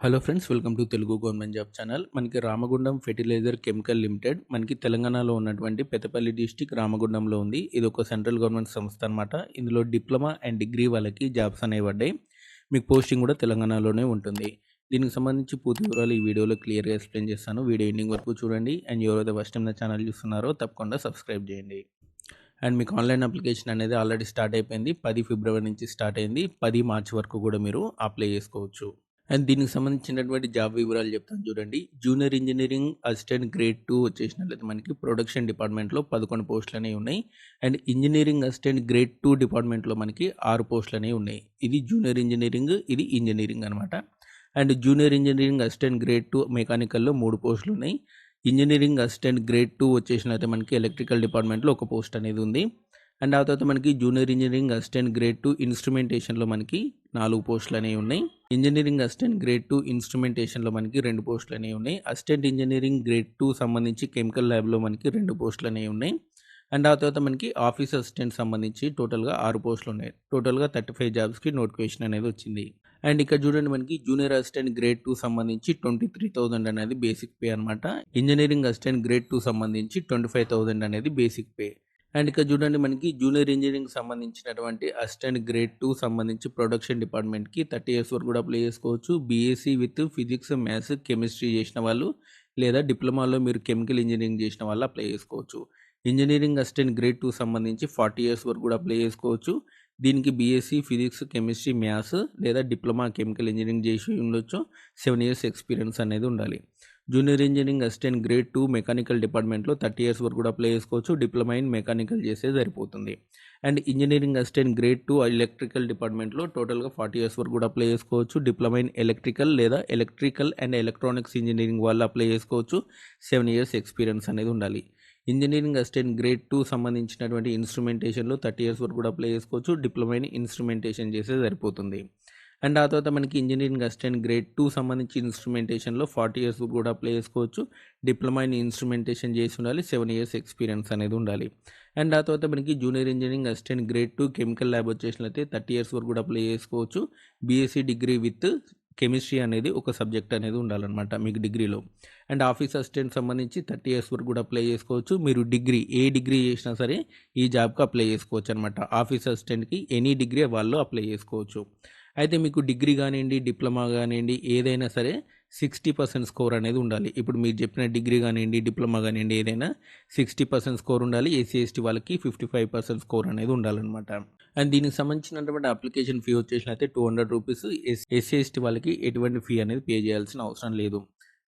Hello friends, welcome to Telugu government job channel. మనకి Ramagundam fertiliser chemical limited మనకి తెలంగాణలో ఉన్నటువంటి పెద్దపల్లి డిస్టిక్ రామగుండంలో ఉంది. ఇది ఒక సెంట్రల్ గవర్నమెంట్ సంస్థ అనమాట. ఇందులో డిప్లొమా అండ్ డిగ్రీ వాళ్ళకి జాబ్స్ అనేవి పడ్డాయి. మీకు పోస్టింగ్ కూడా తెలంగాణలోనే ఉంటుంది. దీనికి సంబంధించి పూర్తి వివరాలు ఈ వీడియోలో క్లియర్గా ఎక్స్ప్లెయిన్ చేస్తాను. వీడియో ఎండింగ్ వరకు చూడండి. అండ్ ఎవరైతే ఫస్ట్ టైం నా ఛానల్ చూస్తున్నారో తప్పకుండా సబ్స్క్రైబ్ చేయండి. అండ్ మీకు ఆన్లైన్ అప్లికేషన్ అనేది ఆల్రెడీ స్టార్ట్ అయిపోయింది. 10 ఫిబ్రవరి నుంచి స్టార్ట్ అయింది. 10 మార్చి వరకు కూడా మీరు అప్లై చేసుకోవచ్చు. అండ్ దీనికి సంబంధించినటువంటి జాబ్ వివరాలు చెప్తాను చూడండి. జూనియర్ ఇంజనీరింగ్ అసిస్టెంట్ గ్రేడ్ 2 వచ్చేసినట్లయితే మనకి ప్రొడక్షన్ డిపార్ట్మెంట్లో 11 పోస్టులు అనేవి ఉన్నాయి. అండ్ ఇంజనీరింగ్ అసిస్టెంట్ గ్రేడ్ 2 డిపార్ట్మెంట్లో మనకి 6 పోస్టులు అనేవి ఉన్నాయి. ఇది జూనియర్ ఇంజనీరింగ్, ఇది ఇంజనీరింగ్ అనమాట. And junior engineering assistant grade 2 మెకానికల్లో 3 పోస్టులు ఉన్నాయి. ఇంజనీరింగ్ అసిస్టెంట్ గ్రేడ్ 2 వచ్చేసినట్లయితే మనకి ఎలక్ట్రికల్ డిపార్ట్మెంట్లో ఒక పోస్ట్ అనేది ఉంది. అండ్ ఆ తర్వాత మనకి జూనియర్ ఇంజనీరింగ్ అసిస్టెంట్ గ్రేడ్ 2 ఇన్స్ట్రుమెంటేషన్లో మనకి 4 పోస్టులు అనేవి ఉన్నాయి. ఇంజనీరింగ్ అసిస్టెంట్ గ్రేడ్ 2 ఇన్స్ట్రుమెంటేషన్లో మనకి 2 పోస్టులు అనేవి ఉన్నాయి. అసిస్టెంట్ ఇంజనీరింగ్ గ్రేడ్ 2 సంబంధించి కెమికల్ ల్యాబ్లో మనకి 2 పోస్టులు అనేవి ఉన్నాయి. అండ్ ఆ తర్వాత మనకి ఆఫీస్ అసిస్టెంట్ సంబంధించి టోటల్గా 6 పోస్టులు ఉన్నాయి. టోటల్గా 35 జాబ్స్కి నోటిఫికేషన్ అనేది వచ్చింది. అండ్ ఇక్కడ చూడండి, మనకి జూనియర్ అసిస్టెంట్ గ్రేడ్ 2 సంబంధించి 23,000 అనేది బేసిక్ పే అనమాట. ఇంజనీరింగ్ అసిస్టెంట్ గ్రేడ్ 2 సంబంధించి 25,000 అనేది బేసిక్ పే. అండ్ ఇక్కడ చూడండి, మనకి జూనియర్ ఇంజనీరింగ్ సంబంధించినటువంటి అసిస్టెంట్ గ్రేడ్ 2 సంబంధించి ప్రొడక్షన్ డిపార్ట్మెంట్కి 30 ఇయర్స్ వరకు కూడా అప్లై చేసుకోవచ్చు. BSc with physics, maths, chemistry చేసిన వాళ్ళు, లేదా డిప్లొమాలో మీరు కెమికల్ ఇంజనీరింగ్ చేసిన వాళ్ళు అప్లై చేసుకోవచ్చు. ఇంజనీరింగ్ అసిస్టెంట్ గ్రేడ్ 2 సంబంధించి 40 ఇయర్స్ వరకు కూడా అప్లై చేసుకోవచ్చు. దీనికి బీఎస్సీ ఫిజిక్స్, కెమిస్ట్రీ, మ్యాథ్స్ లేదా డిప్లొమా కెమికల్ ఇంజనీరింగ్ చేసి ఉండొచ్చు. 7 ఇయర్స్ ఎక్స్పీరియన్స్ అనేది ఉండాలి. Junior engineering assistant grade 2 mechanical డిపార్ట్మెంట్లో 30 ఇయర్స్ వరకు కూడా అప్లై చేసుకోవచ్చు. డిప్లొమా ఇన్ మెకానికల్ చేస్తే సరిపోతుంది. And engineering assistant grade 2 electrical డిపార్ట్మెంట్లో టోటల్గా 40 ఇయర్స్ వరకు కూడా అప్లై చేసుకోవచ్చు. డిప్లొమా ఇన్ ఎలక్ట్రికల్ లేదా ఎలక్ట్రికల్ అండ్ ఎలక్ట్రానిక్స్ ఇంజనీరింగ్ వాళ్ళు అప్లై చేసుకోవచ్చు. 7 ఇయర్స్ ఎక్స్పీరియన్స్ అనేది ఉండాలి. ఇంజనీరింగ్ అసిస్టెంట్ గ్రేడ్ 2 సంబంధించినటువంటి ఇన్స్ట్రుమెంటేషన్లో 30 ఇయర్స్ వరకు కూడా అప్లై చేసుకోవచ్చు. డిప్లొమా ఇన్ ఇన్స్ట్రుమెంటేషన్ చేస్తే సరిపోతుంది. అండ్ ఆ తర్వాత మనకి ఇంజనీరింగ్ అసిస్టెంట్ గ్రేడ్ 2 సంబంధించి ఇన్స్ట్రుమెంటేషన్లో 40 ఇయర్స్ కూడా అప్లై చేసుకోవచ్చు. డిప్లొమా ఇన్ ఇన్స్ట్రుమెంటేషన్ చేసి ఉండాలి. 7 ఇయర్స్ ఎక్స్పీరియన్స్ అనేది ఉండాలి. అండ్ ఆ తర్వాత మనకి junior engineering assistant grade 2 chemical lab వచ్చేసినట్లయితే 30 ఇయర్స్ వరకు కూడా అప్లై చేసుకోవచ్చు. బీఎస్సీ డిగ్రీ విత్ కెమిస్ట్రీ అనేది ఒక సబ్జెక్ట్ అనేది ఉండాలన్నమాట మీకు డిగ్రీలో. అండ్ ఆఫీస్ అసిస్టెంట్ సంబంధించి 30 ఇయర్స్ వరకు కూడా అప్లై చేసుకోవచ్చు. మీరు ఏ డిగ్రీ చేసినా సరే ఈ జాబ్కి అప్లై చేసుకోవచ్చు అనమాట. ఆఫీస్ అసిస్టెంట్కి ఎనీ డిగ్రీ వాళ్ళు అప్లై చేసుకోవచ్చు. అయితే మీకు డిగ్రీ కానివ్వండి, డిప్లొమా కానివ్వండి, ఏదైనా సరే 60% స్కోర్ అనేది ఉండాలి. ఇప్పుడు మీరు చెప్పిన డిగ్రీ కానివ్వండి, డిప్లొమా కానివ్వండి, ఏదైనా 60% స్కోర్ ఉండాలి. ఎస్సీ ఎస్టీ వాళ్ళకి 55% స్కోర్ అనేది ఉండాలన్నమాట. అండ్ దీనికి సంబంధించినటువంటి అప్లికేషన్ ఫీ వచ్చేసినైతే 200 రూపీస్. ఎస్సీ ఎస్టీ వాళ్ళకి ఎటువంటి ఫీ అనేది పే చేయాల్సిన అవసరం లేదు.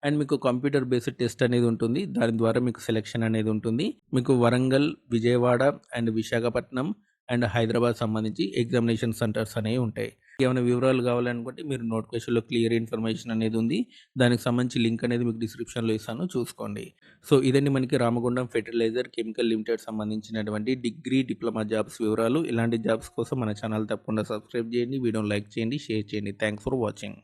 అండ్ మీకు కంప్యూటర్ బేస్డ్ టెస్ట్ అనేది ఉంటుంది. దాని ద్వారా మీకు సెలెక్షన్ అనేది ఉంటుంది. మీకు వరంగల్, విజయవాడ అండ్ విశాఖపట్నం అండ్ హైదరాబాద్ సంబంధించి ఎగ్జామినేషన్ సెంటర్స్ అనేవి ఉంటాయి. ఏమైనా వివరాలు కావాలనుకుంటే మీరు నోటిఫికేషన్లో క్లియర్ ఇన్ఫర్మేషన్ అనేది ఉంది. దానికి సంబంధించి లింక్ అనేది మీకు డిస్క్రిప్షన్లో ఇస్తాను, చూసుకోండి. సో ఇదండి మనకి రామగుండం ఫెర్టిలైజర్ కెమికల్ లిమిటెడ్ సంబంధించినటువంటి డిగ్రీ, డిప్లొమా జాబ్స్ వివరాలు. ఇలాంటి జాబ్స్ కోసం మన ఛానల్ తప్పకుండా సబ్స్క్రైబ్ చేయండి, వీడియోని లైక్ చేయండి, షేర్ చేయండి. Thanks for watching.